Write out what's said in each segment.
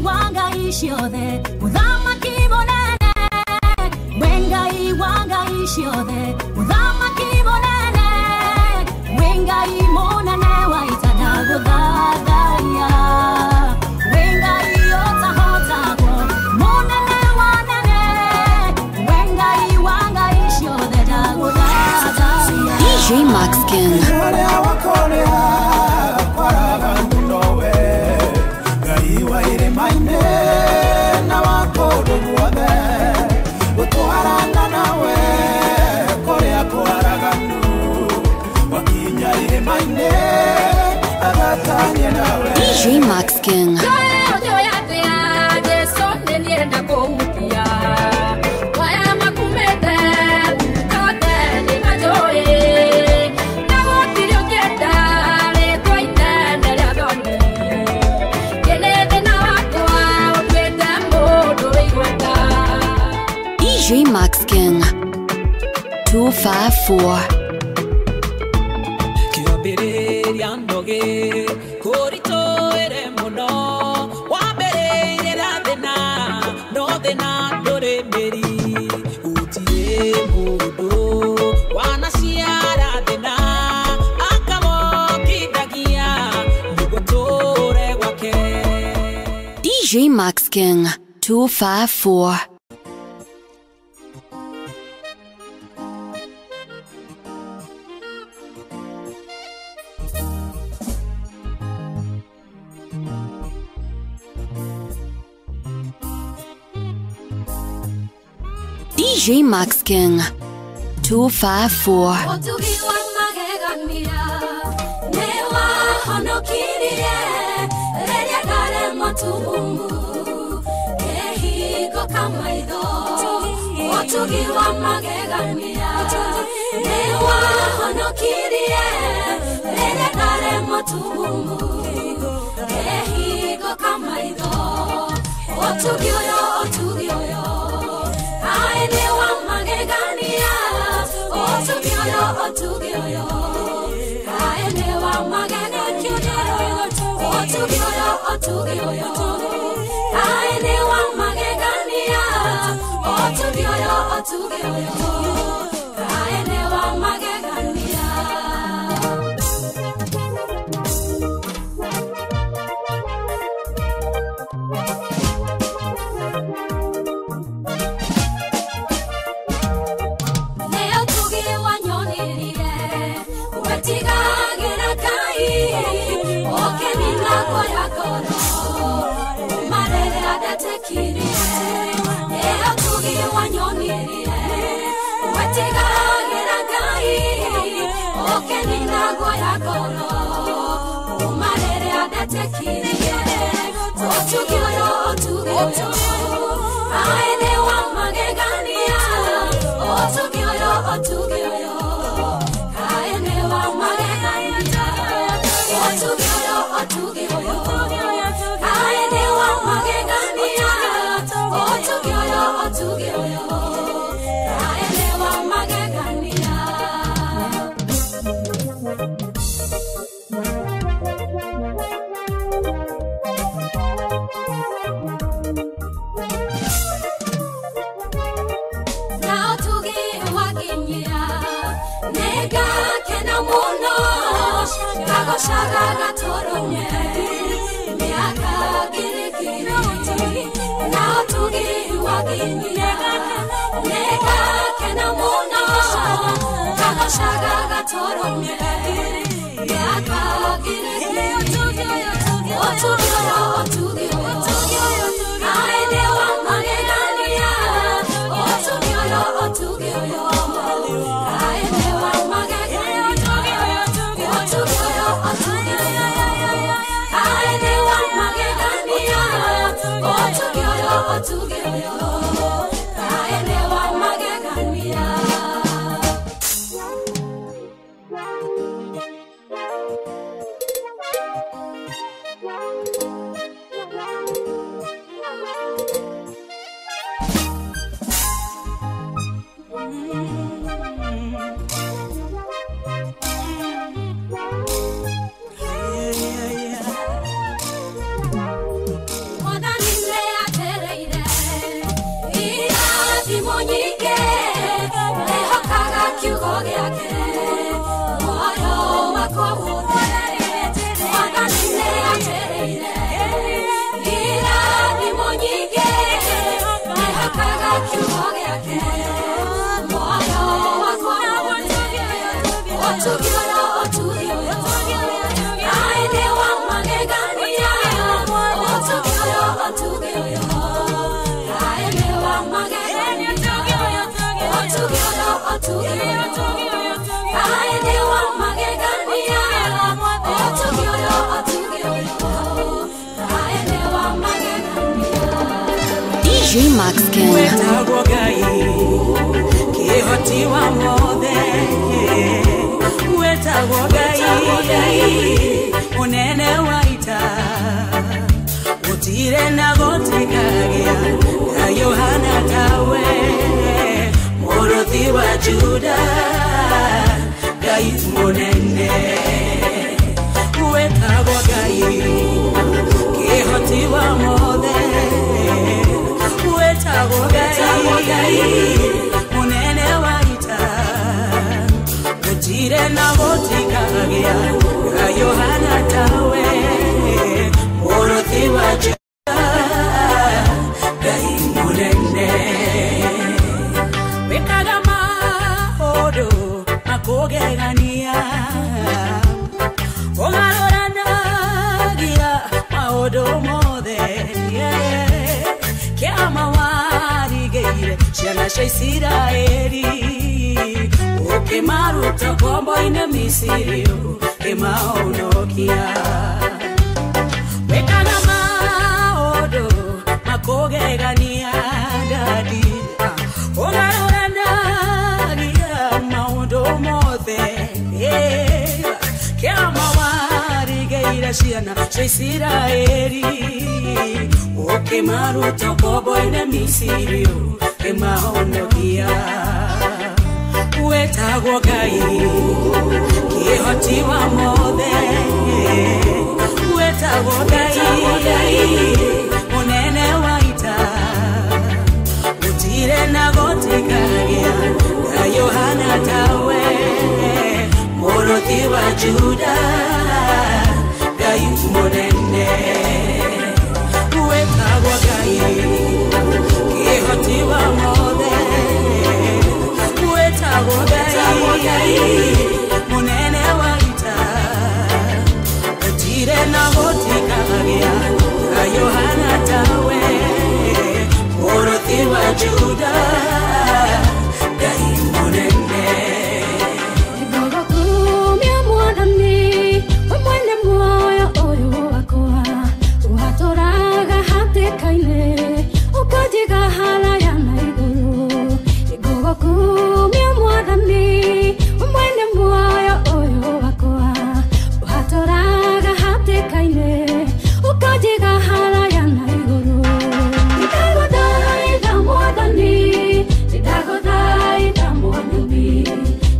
wanga ishiothe udama kibonene wenga iwanga ishiothe udama kibonene wenga imonane waitada gudadaya wenga iota hota go monane wanane wenga iwanga ishiothe dagudadaya DJ Maxkin. DJ Maxkin. DJ Maxkin 254. DJ Maxkin 254. DJ Maxkin 254. DJ Maxkin. Wetagwo Ngai kihoti wa mothe. Wetagwo Ngai unene wa ita. Utire na gotikagia na Yohana tawe. Morothi wa Juda Ngai munene. Wetagwo Ngai kihoti wa mothe. Wetagwo Ngai munene wa ita. Utire na gotikagia na Yohana tawe. Morothi wa Juda Ngai munene. Wekaga mahodo makogegania. Ogaroranagia mahodo mothe. Kiama warigeire ciana cia Isiraeli. Ukimaruta kombo-inĩ Misiri ukimahonokia. Wekaga mahodo makogegania dadi. Ogaroranagia mahodo mothe. Kiama warigeire ciana cia Isiraeli. Ukimaruta kombo-inĩ Misiri ukimahonokia. Wetagwo Ngai kihoti wa mothe. Wetagwo Ngai munene wa ita. Utire na gotikagia na Yohana tawe. Morothi wa Juda Ngai munene. Wetagwo Ngai kihoti wa mothe. Wetagwo Ngai munene wa ita. Utire na gotikagia na Yohana tawe. Morothi wa Juda Ngai munene. Kidogo kumia mwadani umwene moyo oyo wakwa. Uhatoraga hatikaine ukajiga halaya na iguru. Kidogo kumia mwadani umwene moyo oyo wakwa. Uhatoraga hatikaine ukajiga halaya na iguru. Nitagodai mwadani, nitagodai mwadani.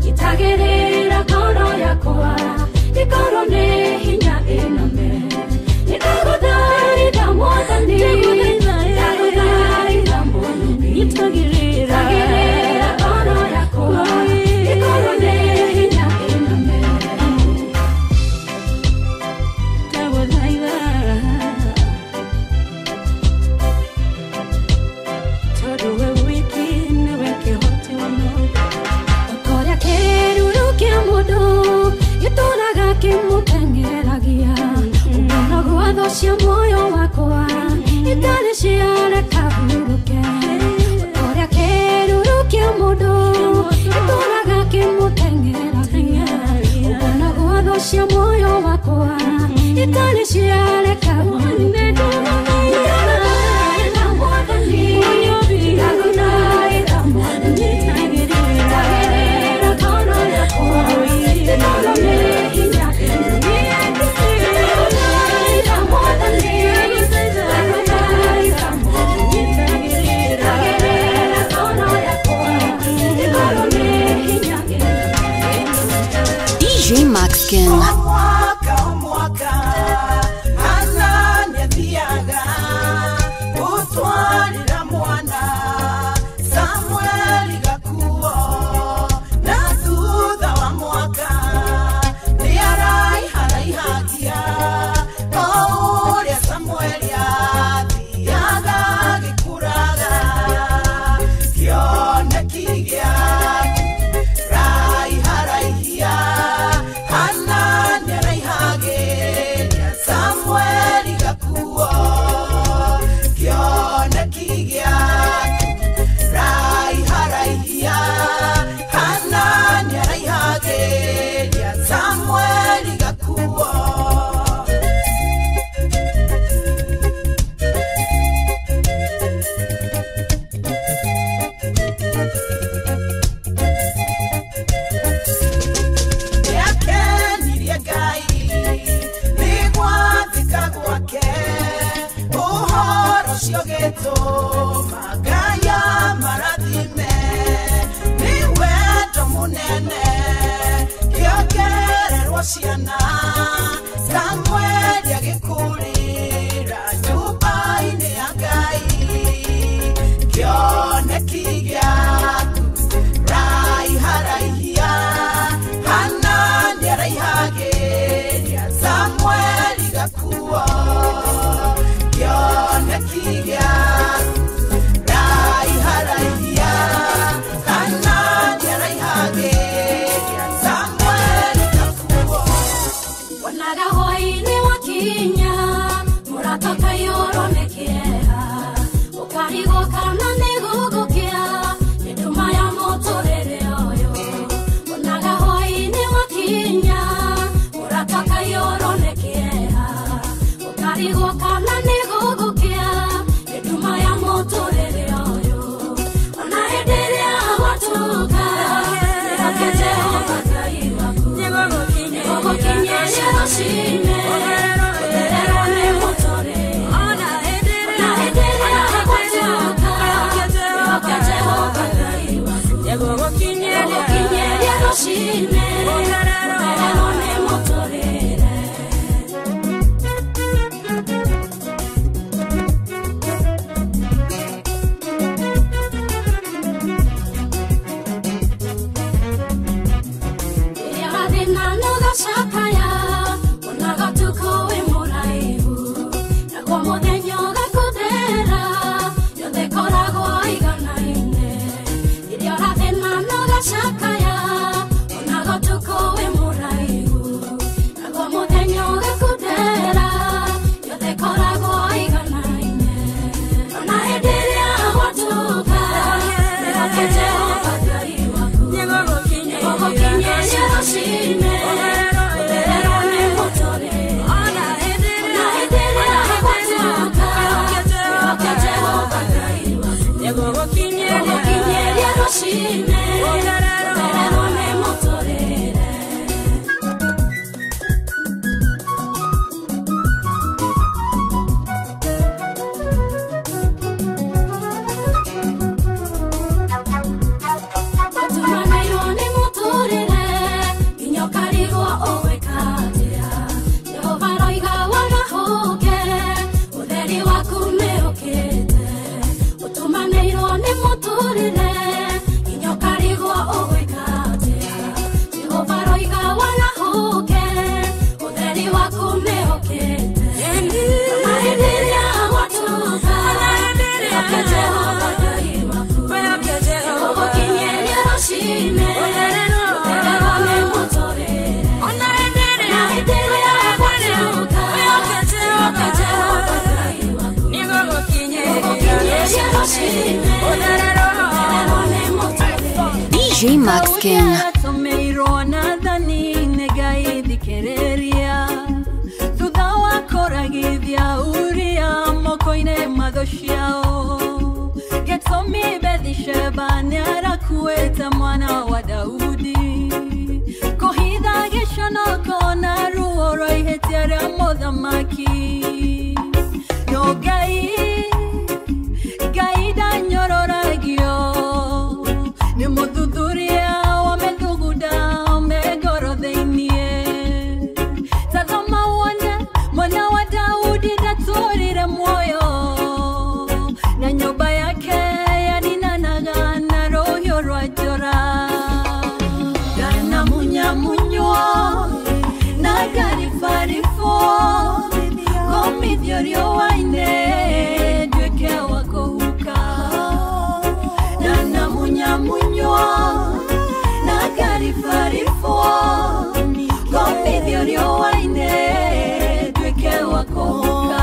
Itagerera kono yakwa, ikorone hinya iname. Nitagodai mwadani, nitagodai mwadani. Itagerera kono yakwa, ikorone hinya iname. Todowe wiki newe kihoti wa moto. Okoria keruru kia modo gituraga kimutengeragia. Ubona gwathwo cia moyo wakwa itari ciareka huruke. Okoria keruru kia modo gituraga kimutengeragia. Ubona gwathwo cia moyo wakwa itari ciareka huruke. DJ Maxkin. Mwaka ananiambiaga cio gĩtũma Ngai amarathime nĩ wendo mũnene kĩongererwo ciana Samueli agĩkũrĩra nyũmba-inĩ ya Ngai kĩoneki gĩaku raiharaihia Hanani araihagĩria Samueli gakuo kĩoneki gĩaku raiharaihia Hanani araihagĩria Samueli gakuo Wanaga hoi-inĩ wakinya mũratoka yoro nĩkĩeha ũkarigwo kana nĩ gũgũkĩa nĩ nduma ya mũtũrĩre ũyũ Wanaga hoi-inĩ wakinya mũratoka yoro nĩkĩeha ũkarigwo kana nĩ gũgũkĩa nĩ nduma ya mũtũrĩre ũyũ Ona hĩndĩ ĩrĩa watuka nĩhoke Jehova Ngai waku nĩgũgũkinyĩria rũciinĩ ũthererwo nĩ mũtũrĩre Ona hĩndĩ ĩrĩa watuka nĩhoke Jehova Ngai waku nĩgũgũkinyĩria rũciinĩ ũthererwo nĩ mũtũrĩre Shakaya, unagatuko wimuraihu, nagwa muthenya ugakudera, yothe koragwo iganaine. Iria rathina nogashakaya, unagatuko wimuraihu, nagwa muthenya ugakudera, yothe koragwo iganaine. Ona hĩndĩ ĩrĩa watuka, nĩhoke Jehova Ngai waku, nĩgũgũkinyĩria rũciinĩ DJ Maxken Tomeirona dhani negaidi kereria Thutha wa koragithia uria mokoine madhoshiao Getomi Bathsheba nĩarakuĩte mwana wa Daudi Kohitha gĩconoko na ruo rwa ihĩtia rĩa mũthamaki No Ngai ndanyororagio Nĩ mũthuthuria wa mĩthuguda megoro thĩinĩ Tathoma wone mwana wa Daudi ndatũrire muoyo Na nyũmba yake yaninanaga na rũhiũ rwa njora Ndanamunyamunywo na ngaribaribwo Gomithio riũa-inĩ nduĩke wa kũhuka Ndanamunyamunywo na ngaribaribwo Gomithio riũa-inĩ nduĩke wa kũhuka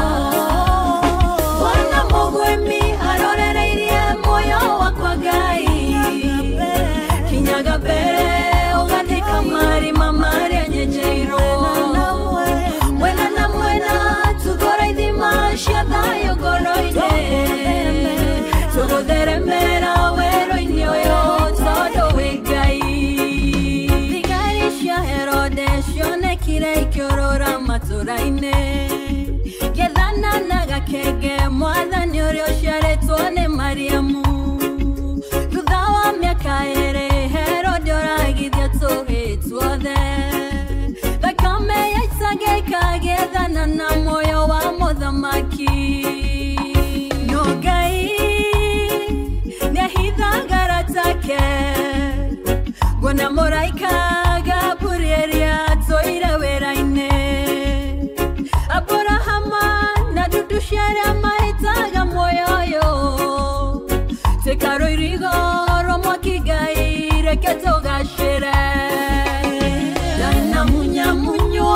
Mwana mũgwĩmi arorereirie muoyo wakwa Ngai Kinyaga mbere ũgathika marima marĩa nyenjeirwo Mwena na mwena tugora ithima cia thayũ ngoro-inĩ Tũgũtheremera werũ-inĩ ũyũ tondũ wĩ Ngai Thigari cia Herode cionekire ikĩũrũra matũũra-inĩ Gethana na gakenge mwathani Kũnyitana na moyo wa mũthamaki Ngai nehithagara take Gwana mũraika Gabrieli atoire wĩra-inĩ Abrahama na dudu ciarĩa mahĩtaga muoyo ũyũ Tĩkarũ irigo rwa mwaki Ngai reke tũgacĩre Na munyamunyo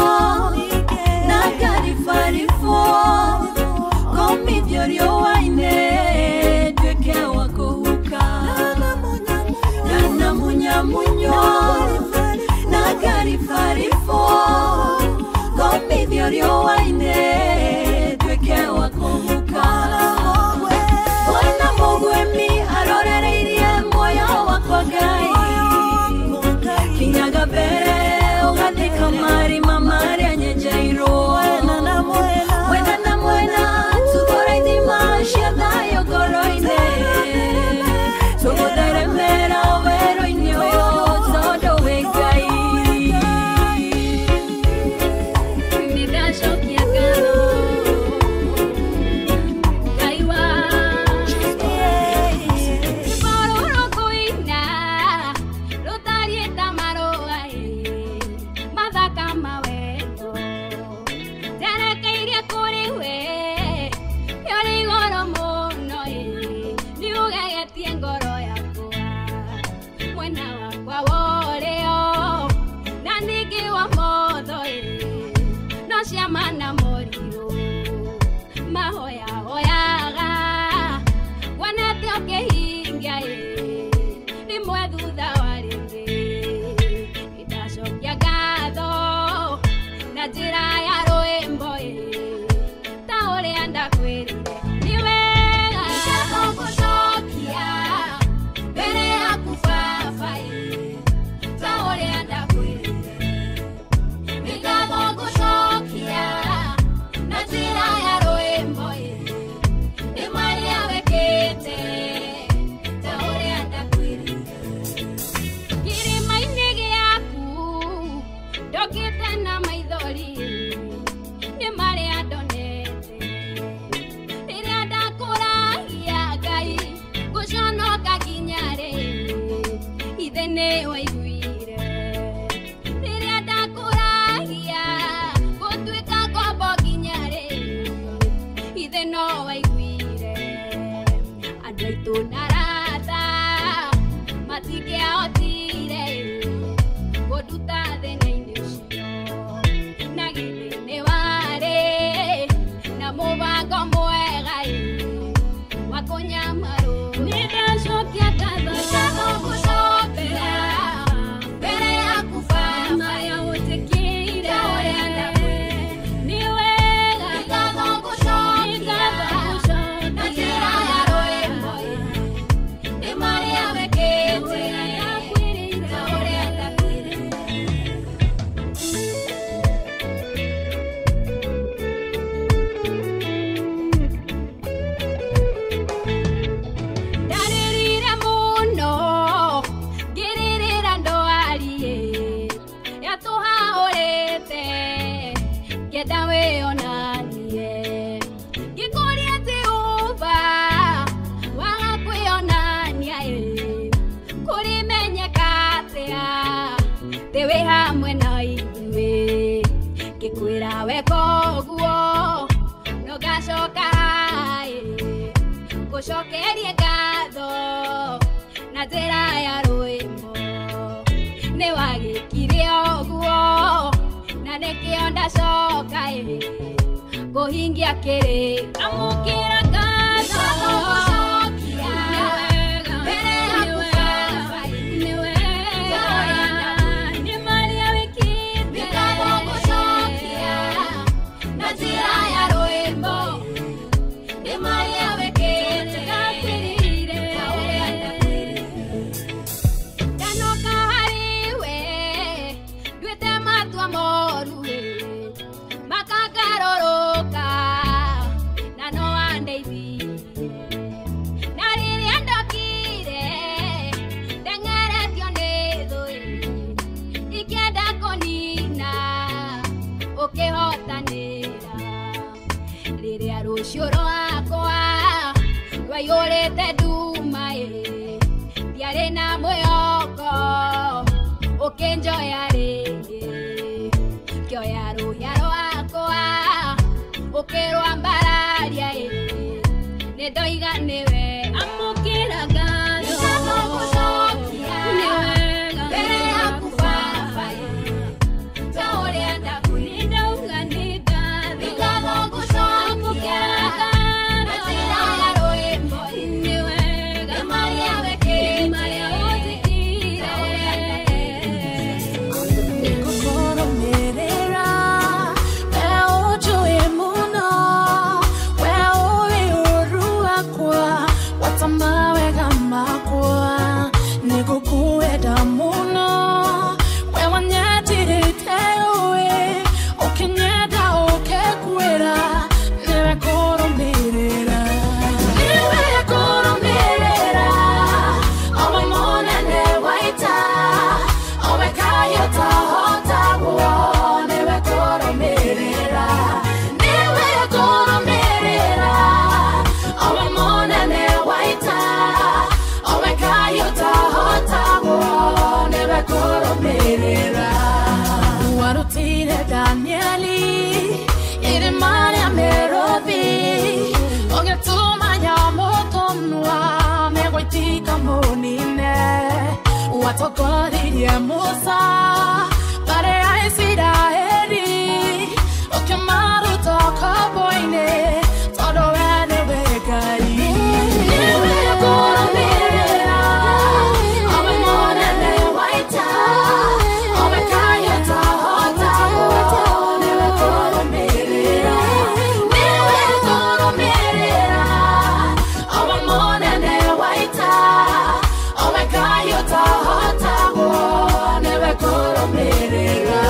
na garifarifo Komithio riũa-inĩ nduĩke wa kũhuka Na munyamunyo na garifarifo Komithio riũa-inĩ nduĩke wa kũhuka Mwana mũgwemi arorereirie muoyo wakwa Ngai Kinyaga mbere ugathika marima marĩa nyenjeirwo Mwena na mwena tũgũra ithima cia thayũ ngoro-inĩ Tũgũtheremera werũ-inĩ ũyũ tondũ wĩ Ngai Nĩndacokia ngatho Ngai wa Ibororo kũina rũtariĩ ta marũa mathaka mawendo Nderekeirie kũrĩ we Yũrĩ igũrũ mũno Nĩũgegetie ngoro yakwa Mwena wakwa wa ũrĩo Na ningĩ wa motho No ciama na morirũ Mahoya hoyaga Wonete ũkĩhingia Rĩmwe thutha wa rĩngĩ Nĩndacokia ngatho Na njĩra ya rwĩmbo Ta ũrĩa ndakwĩrire Nĩ wega gũcokia Mbere yaku Baba Ta ũrĩa ndakwĩrire Nĩ ngatho gũcokia Na njĩra ya rwĩmbo Nĩ marĩa wĩkĩte Ta ũrĩa ndakwĩrire Kĩrĩma-inĩ gĩaku ndokĩte na maithori Nĩ marĩa ndonete Rĩrĩa ndakũragia Ngai Gũconoka nginya rĩ Ithe nĩ waiguire Rĩrĩa ndakũragia Gũtuĩka ngombo nginya rĩ Ithe no waiguire Andũ aitũ na arata Matingĩahotire Gũnduta thĩna-inĩ ũcio Na githĩ-inĩ warĩ Na mũbango mwega Wa kũnyamarũra Nĩndacokia ngatho gũcokia Mbere yaku Baba ya ũtĩkĩire Nĩ wega ngatho gũcokia Na njĩra ya rwĩmbo Nĩ marĩa wĩkĩte Ta ũrĩa ndakwĩrire Ndarĩrire mũno Ngĩrĩrĩra ndwariĩ Yatũhaũrĩte Ngĩenda wĩonanie Ngĩkũria Jehova Waga kwĩonania Kũrĩmenyeka atĩa Thĩ wĩ hamwe na ithuĩ Ngĩkwĩra weka ũguo No ngacoka Gũcokerie ngatho Na njĩra ya rwĩmbo Nĩ wagĩkire ũguo Na nĩkĩo ndacoka Kũhingia kĩrĩkanĩro Amũkĩra ngatho Gũcokia Mbere yaku Baba Nĩ wega Nĩ marĩa wĩkĩte Ngatho gũcokia Na njĩra ya rwĩmbo Nĩ marĩa wĩkĩte Ndakwĩrire Ta ũrĩa ndakwĩrire Ndanoka harĩ we Nduĩte matua moru Makangarũrũka Na no ande wakwa wayolete dumae diarena moyoko okenjoya rege kyo yaro wakwa okero ambararia nedoiga newe amukira gano newe bere akufafa taore anda kulinda unganika bigalo kushokia atira yaro newe maria weke maria otikira kokoro merera ojo emuno watamawe gamakwa nikukueda muno wewanyatire tewe okenyeda okekwera newe koromerera owe mona ne waita owe kayota hotawo newe koromerera owe mona ne waita owe kayota hotawo newe koromerera warutire Danieli ire Maria Merovi ogetuma nyamotonwa megwaitika monine watokoririe Musa bare Aisiraeli okemaru tokoboine todo ene wegai newe koromerera owe mona ne waita owe kayota hotawo newe koromerera owe mona ne waita owe kayota hotawo newe koromerera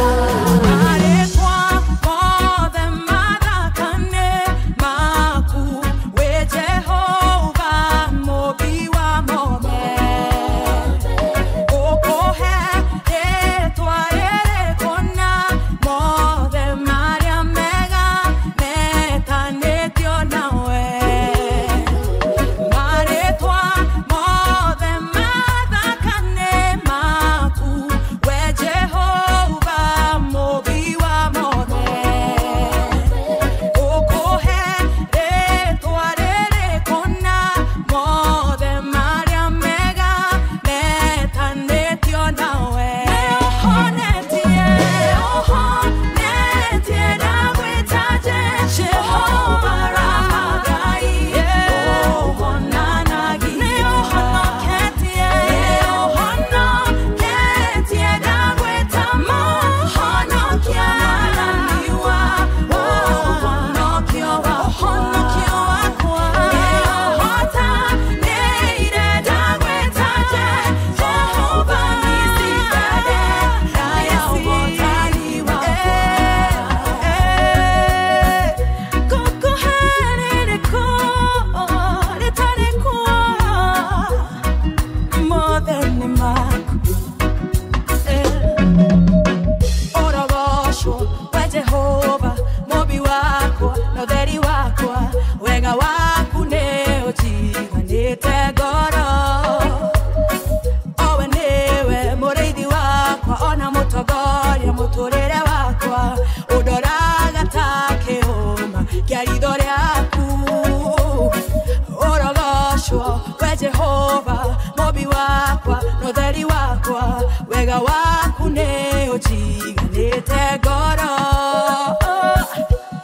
Jehova mobi wakwa nodheri wakwa wega wakune ochiganite goro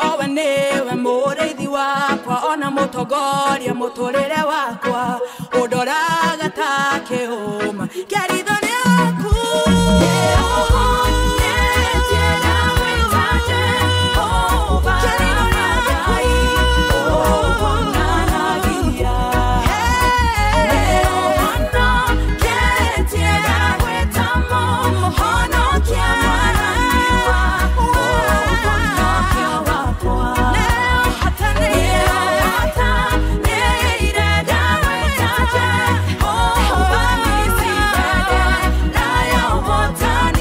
owe newe moreithi wakwa ona mutogoria muturire wakwa udoraga ta kiuma kiaridhone aku Time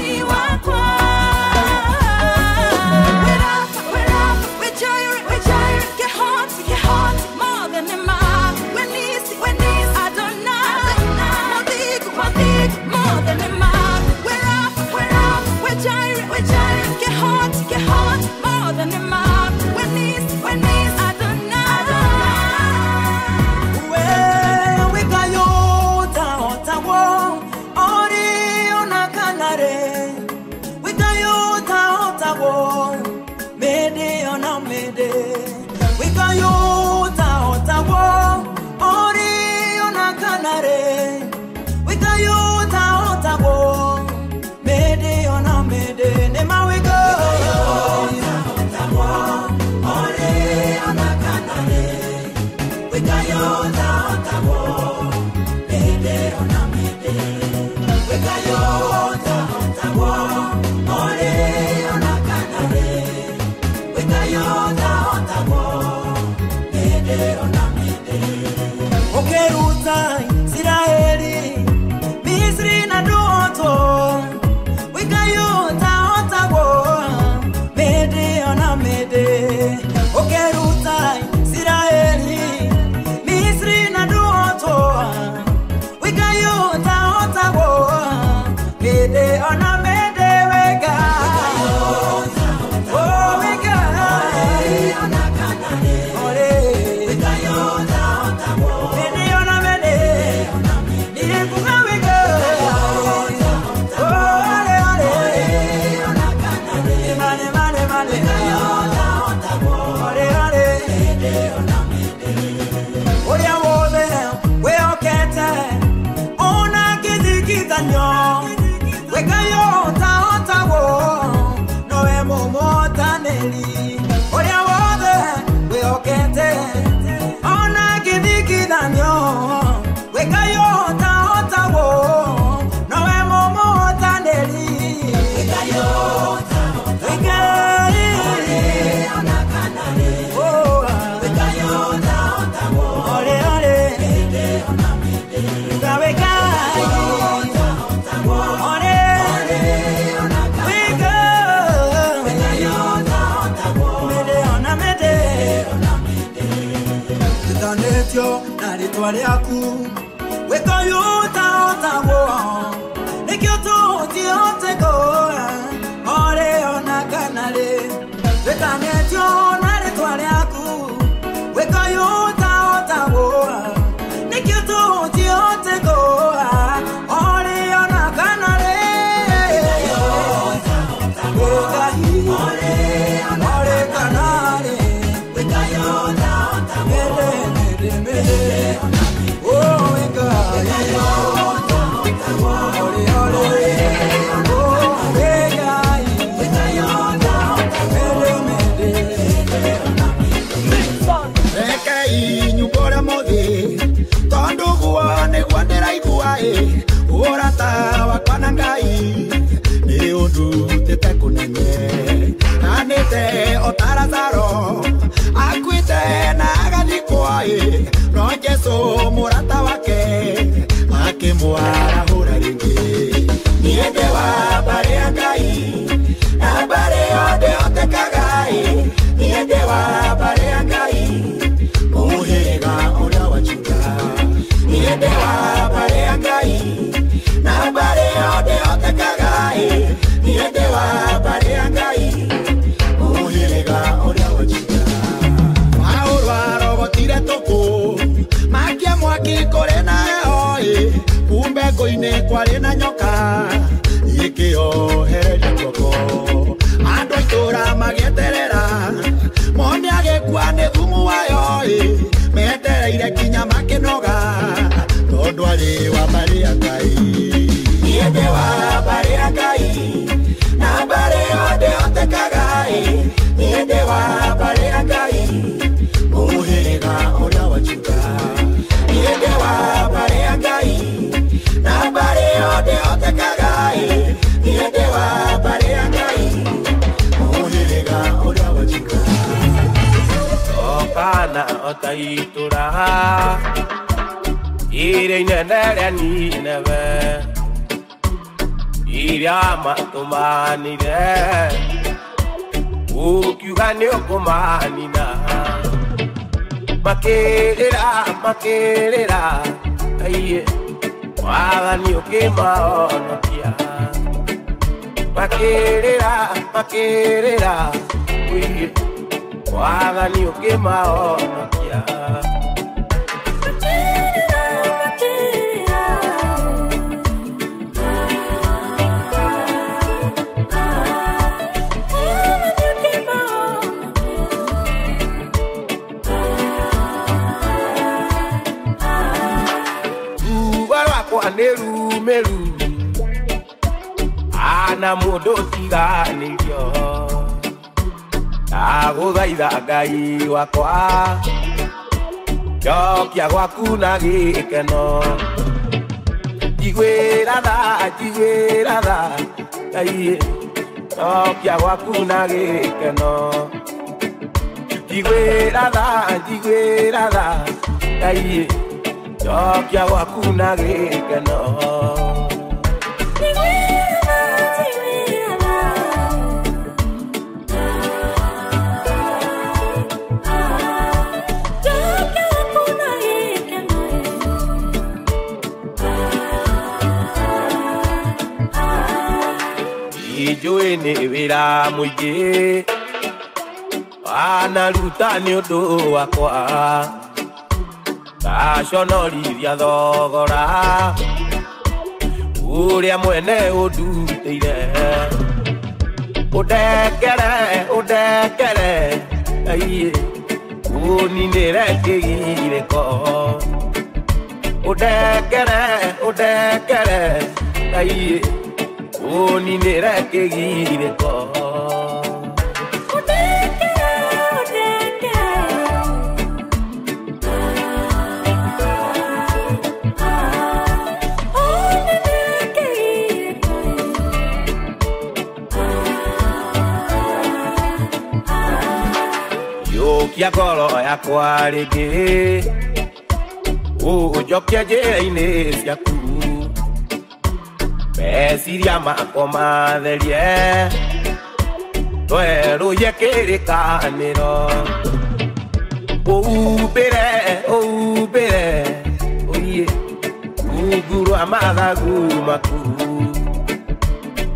Makerera, aye, wagani okemaonokia. Makerera, uye, wagani okemaonokia. Meru ana mudo tiganĩrio ndagũthaitha Ngai wakwa Chokia gwaku na gikeno Jigwera da Ai Chokia gwaku na gikeno Jigwera da Ai Chokia gwaku na gikeno Ijue ni wira muingi Anaruta ni undu wakwa Gaconorithia thogora Uria mwene unduteire Undekere Ai Uninire kigiriko Undekere Ai Uninire kigiriko Yokia koro yakwa rĩngĩ Ũnjokia njĩra-inĩ ciaku Meciria makwa matherie Twerũhie kĩrĩkanĩro Ũhumbĩre Oiye Rungu rwa mathagu maku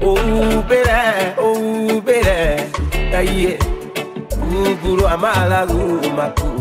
Ũhumbĩre Aiye Rungu rwa mathagu maku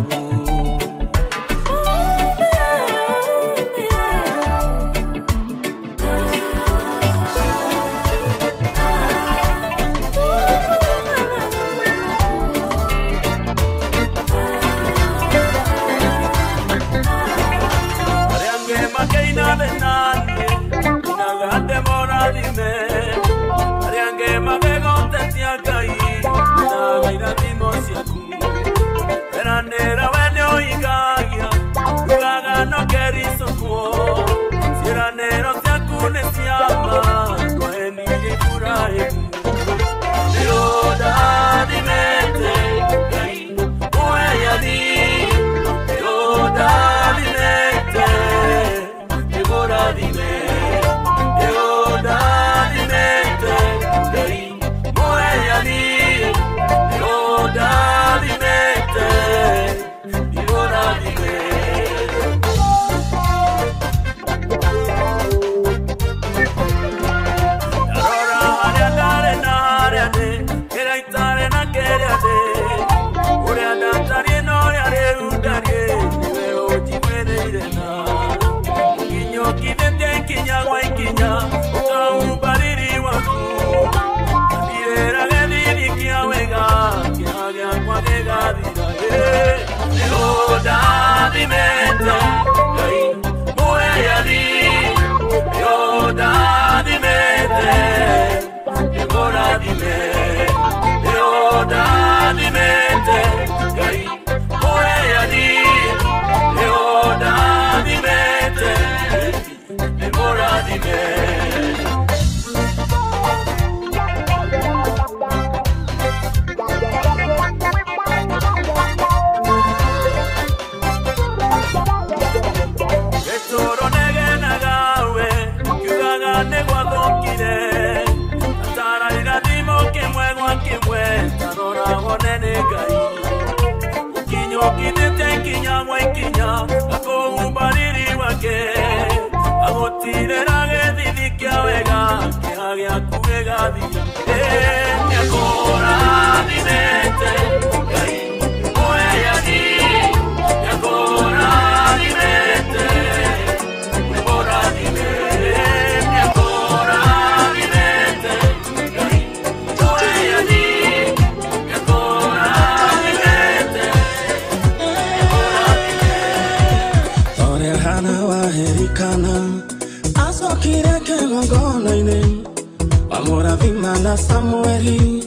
Amora Samueli,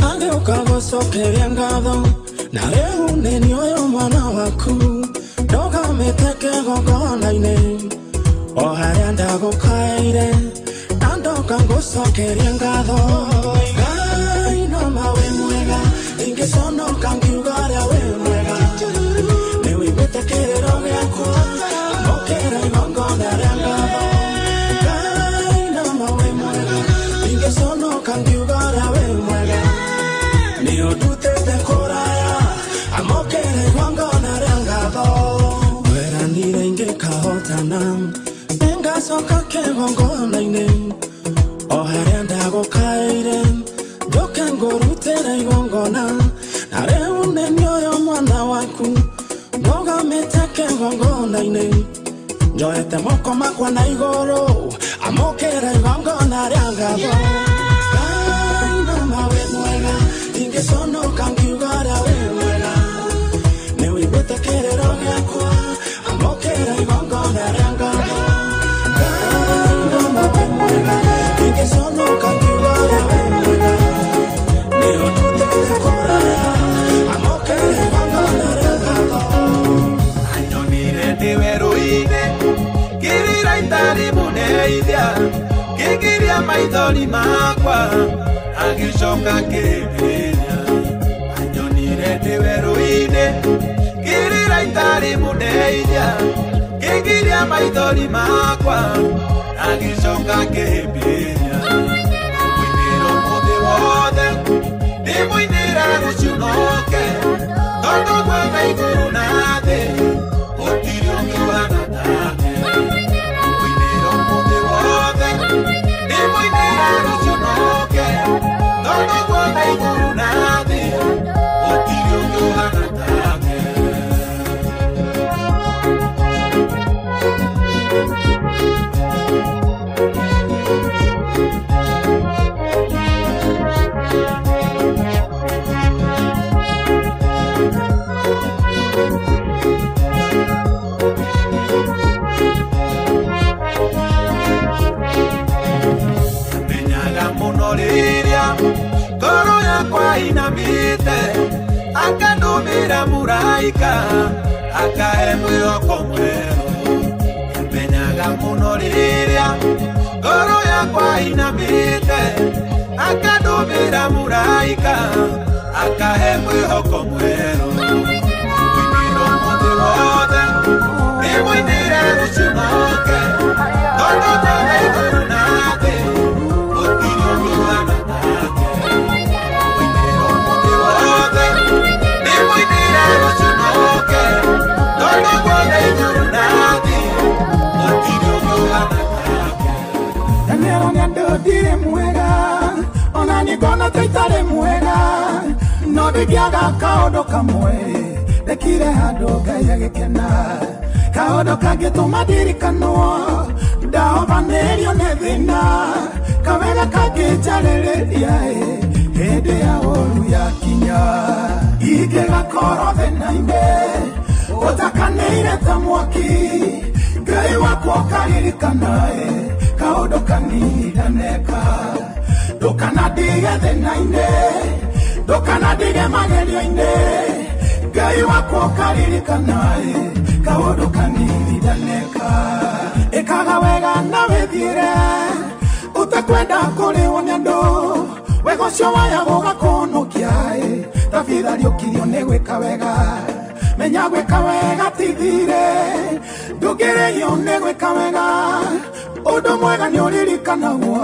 ageuka gũcokeria ngatho na rĩu nĩ nĩoyo mwana waku ndoga meteke gogona-inĩ o harĩa ndagũkaire na ndoka ngũcokeria ngatho Ngai no mawe mwega ingĩconoka ngiuga ũrĩa wĩ mwega nĩ wĩiguĩte kĩrĩro gĩakwa amũkĩra igongona rĩa ngatho Ngai no mawe mwega ingĩconoka ngiuga ũrĩa wĩ mwega nĩ ũndutĩte kũraya amũkĩra igongona rĩa ngatho weranire ingĩkahotana ngacoka kĩgongona-inĩ o harĩa ndagũkaire njoke ngũrutĩre igongona na rĩu nĩ nĩoyo mwana waku ndũgamĩte kĩgongona-inĩ njoete moko makwa na igũrũ amũkĩre igongona rĩa ngatho Ngai no mawe mwega ingĩconoka ngiuga ũrĩa wĩ mwega nĩ wĩiguĩte kĩrĩro gĩakwa amũkĩre igongona rĩa ngatho Kikiria maithori makwa agicoka kĩmbĩria anyonire ndĩ werũ-inĩ ngĩrĩra itarĩ mũndeithia kikiria maithori makwa agicoka kĩmbĩria mũinĩra ũmũthĩ wothe ndĩmũinĩra rũciũ noke tondũ gwetha igũrũ na thĩ gũtirĩ ũngĩ ũhana take Ngoro yakwa inamite akandumira muraika akahe mwĩhoko mwerũ menyaga mũno rĩrĩa ngoro yakwa inamite akandumira muraika akahe mwĩhoko mwerũ mũinĩra ũmũthĩ wothe ndĩmũinĩre rũciũ noke tondũ gwetha igũrũ na thĩ gũtirĩ ũngĩ ũhana ndire mwega ona ningona taitare mwega no ndigiaga kaũndũ kamwe ndekire handũ Ngai agĩkena kaũndũ kangĩtũma ndirikanwo ndahobanĩrio nĩ thĩna kawega kangĩnjarĩrĩria hĩndĩ ya ũru yakinya ingĩgakorwo thĩna-inĩ ũtakanĩire ta mwaki Ngai wakwa ũkaririkana kaũndũ kanini ndaneka ndũkanandige thĩna-inĩ ndũkanandige magerio-inĩ Ngai wakwa ũkaririkana kaũndũ kanini ndaneka ĩkaga wega na wĩthiĩre ũtakwenda kũrĩo nĩ andũ wega ũcio waya gũgakũhonokia tafadhali ũkirio nĩ gwĩka wega menya gwĩka wega ti thirĩ ndũngĩrĩhio nĩ gwĩka wega ũndũ mwega nĩ ũririkanagwo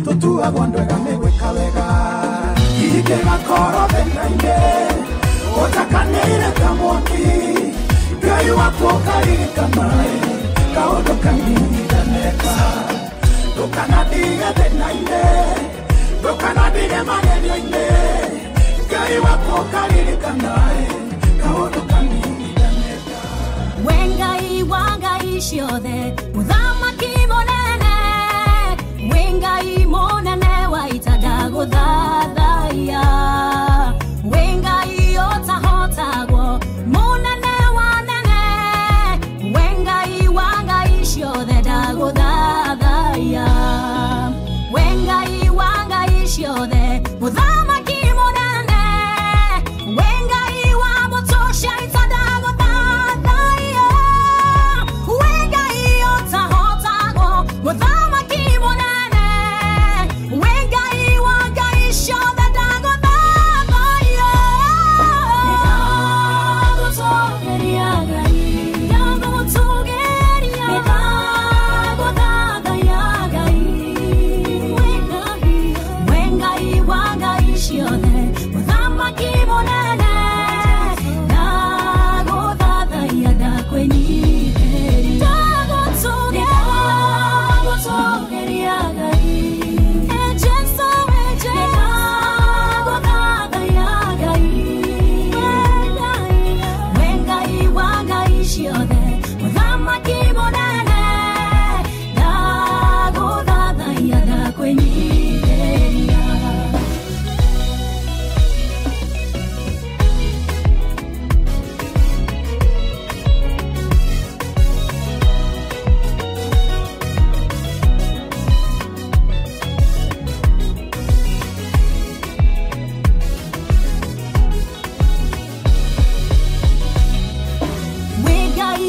tũtuagwo andũ ega nĩ gwĩka wega ingĩgakorwo thĩna-inĩ ũtakanĩire ta mwaki Ngai wakwa ũkaririkana kaũndũ kanini ndaneka ndũkanandige thĩna-inĩ ndũkanandige magerio-inĩ Ngai wakwa ũkaririkana kaũndũ kanini ndaneka we Ngai wa ngai ciothe mũthamaki mũnene we Ngai mũnene wa ita ndagũthathaiya we Ngai ũtahotagwo mũnene wa nene we Ngai wa ngai ciothe ndagũthathaiya we Ngai wa ngai ciothe mũthamaki mũnene we Ngai wa mũtosha ita ndagũthathaiya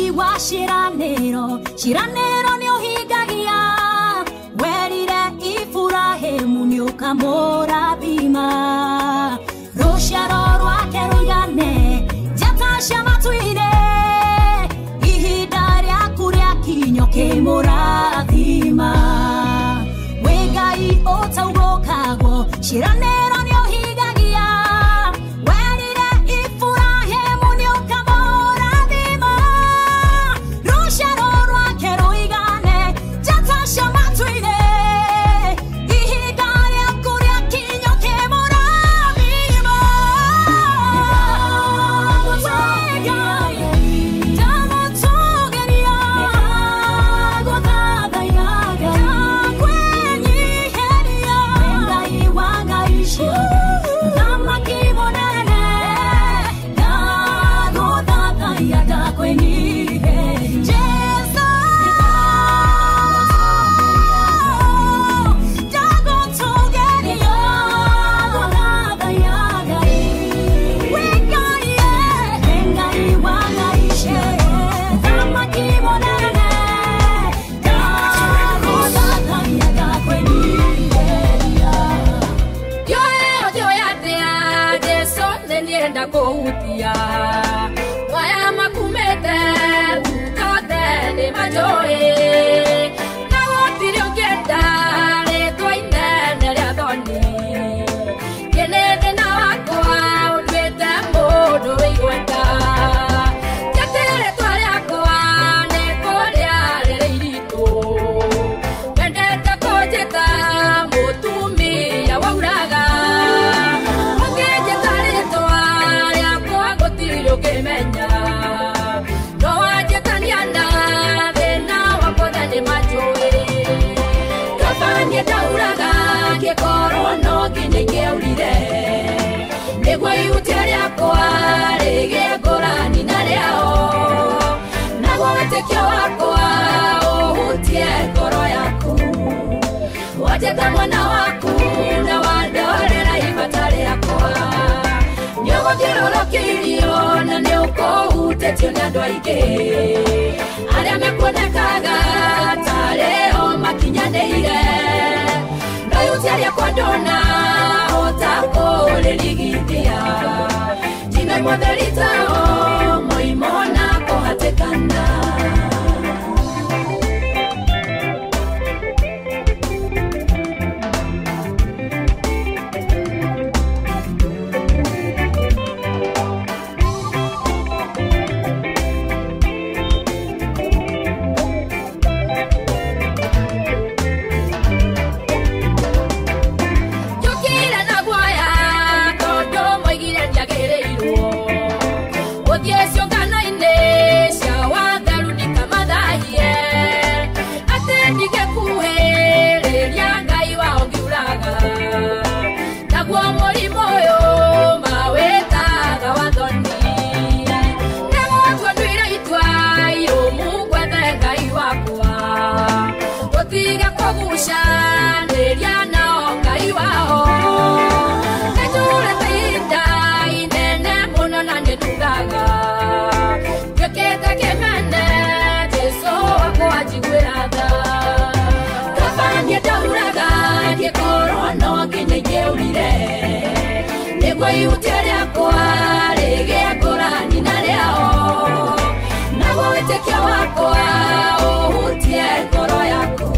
Ngai wa ciraniro ni uhingagia werire Ibrahimu ni ukamurathima ruciaro rwake ruigane njata cia matu-inĩ ihinda rĩaku rĩakinyo kĩmũrathima wĩ Ngai ũtaugũkagwo ciranĩro nĩ ũhingagia werire Ibrahimu nĩ ũkamũrathima ruciaro rwake ruigane njata cia matu-inĩ ihinda rĩaku rĩakinyo kĩmũrathima Wajeta mwana waku na wandorera ibata rĩakwa nĩũgũthiũrũrũkĩirio na nĩũkũhutĩtio nĩ andũ aingĩ arĩa mekuonekaga tarĩ o makinyanĩire no ihutia rĩakwa ndona ũtakũrĩrigithia jina imothe ritao mũimo na kũhatĩkana Ihutia rĩakwa rĩgĩe ngũrani na rĩao naguo wĩtĩkio wakwa ũhutie ngoro yaku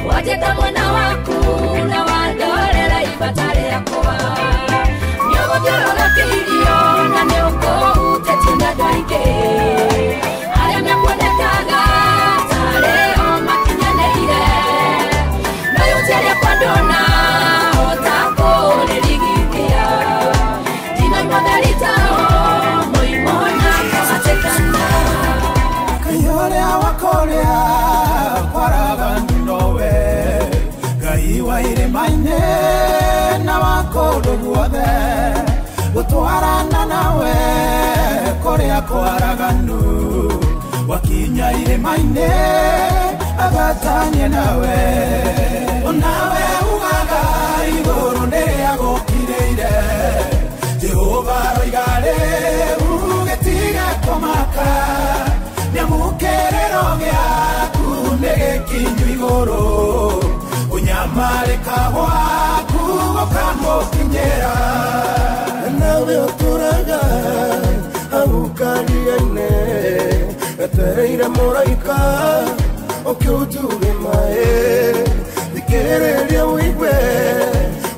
wajeta mwana waku na wandorera ibata rĩakwa nĩũgũthiũrũrũkĩirio na nĩũkũhutĩtio nĩ andũ aingĩ arĩa mekuonekaga tarĩ o makinyanĩire no ihutia rĩakwa ndona gutwarana nawe korea kwaraganu wakinya irĩma-inĩ agatanye nawe onawe ugaga igũrũ nĩrĩagũkirĩire Jehova roigare ugĩtiga kũmaka Munyamareka waku ukamukinyera nawe uturaga awukariane etereire muraika ukiutuge mae dikereria wigwe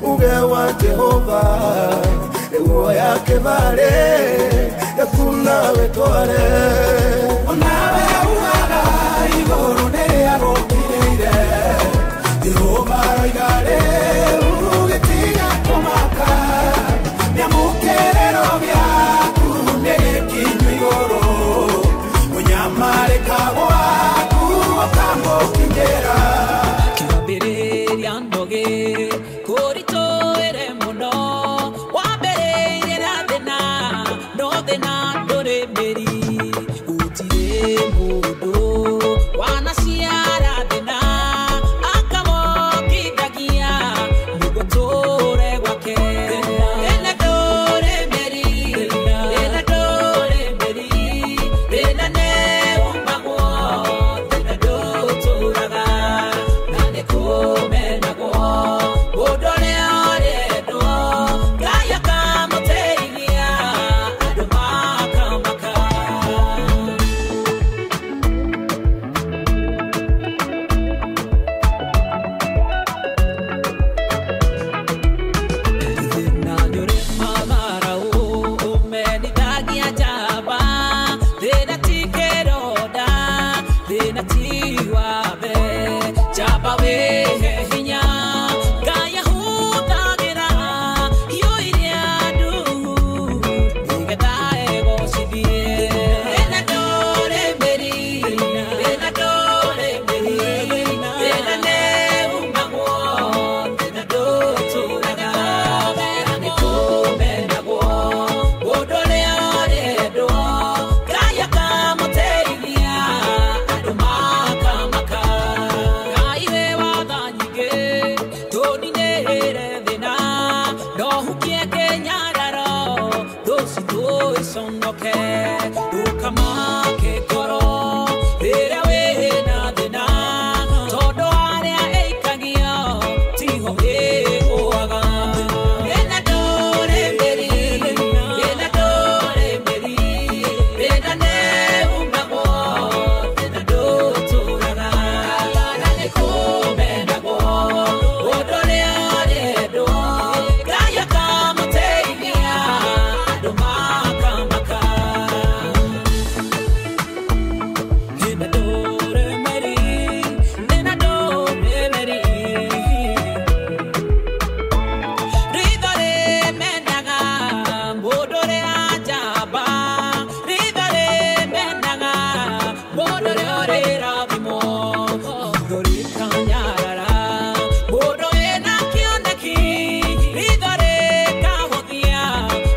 uge wa Jehova ewo yake vale yakuna wetware onawe ugaga igoro ne agokireire Jehova igare ugetiga komaka nyamukerero byaku nekinyu igoro Munyamareka waku ukamukinyera Kiambiriria ndoge kurito ere muno wambere thina no thina ndore meri utire mundu wanaciara thina akamokindagia niguture gwake thina ndore meri thina ne umagwo thina nduturaga na nikumenagwo udore aredo gaya kamuteithia andu makamaka thina nyore mamarau umenidagia jaba thina tikeroda thina tiwabe jaba wehe hinya gaya hutagira yoiria ndu nigethae gocithie thina ndore meri thina ne umagwo thina nduturaga na nikumenagwo udore aredo gaya kamuteithia andu makamaka gaiwe wathanyige tuninire thina ndohukie kenyararo thuci tuiconoke ndukamake ngoro rĩrĩa wĩna thina tondu aria eikagia tiho ĩgũaga thina ndore meri thina ne umagwo thina nduturaga na nikumenagwo udore aredo gaya kamuteithia andu makamaka thina ndore meri rithare menaga mudore ajaba rithare menaga mudore orirathimo ithori kanyarara mudore na kioneki rithare kahothia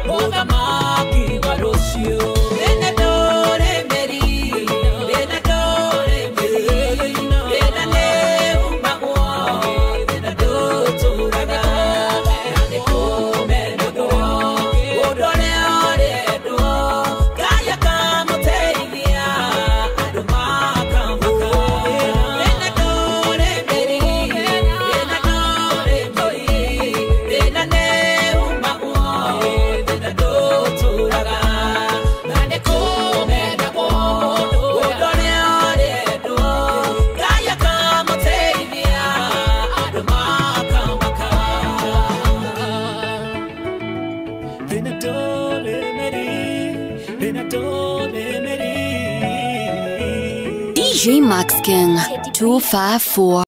muthamaki wa rucio thina ndore meri thina ne umagwo thina nduturaga na nikumenagwo udore aredo gaya kamuteithia andu makamaka thina ndore meri thina ne umagwo thina nduturaga na nikumenagwo udore aredo gaya kamuteithia andu makamaka thina ndore meri DJ Max King 254.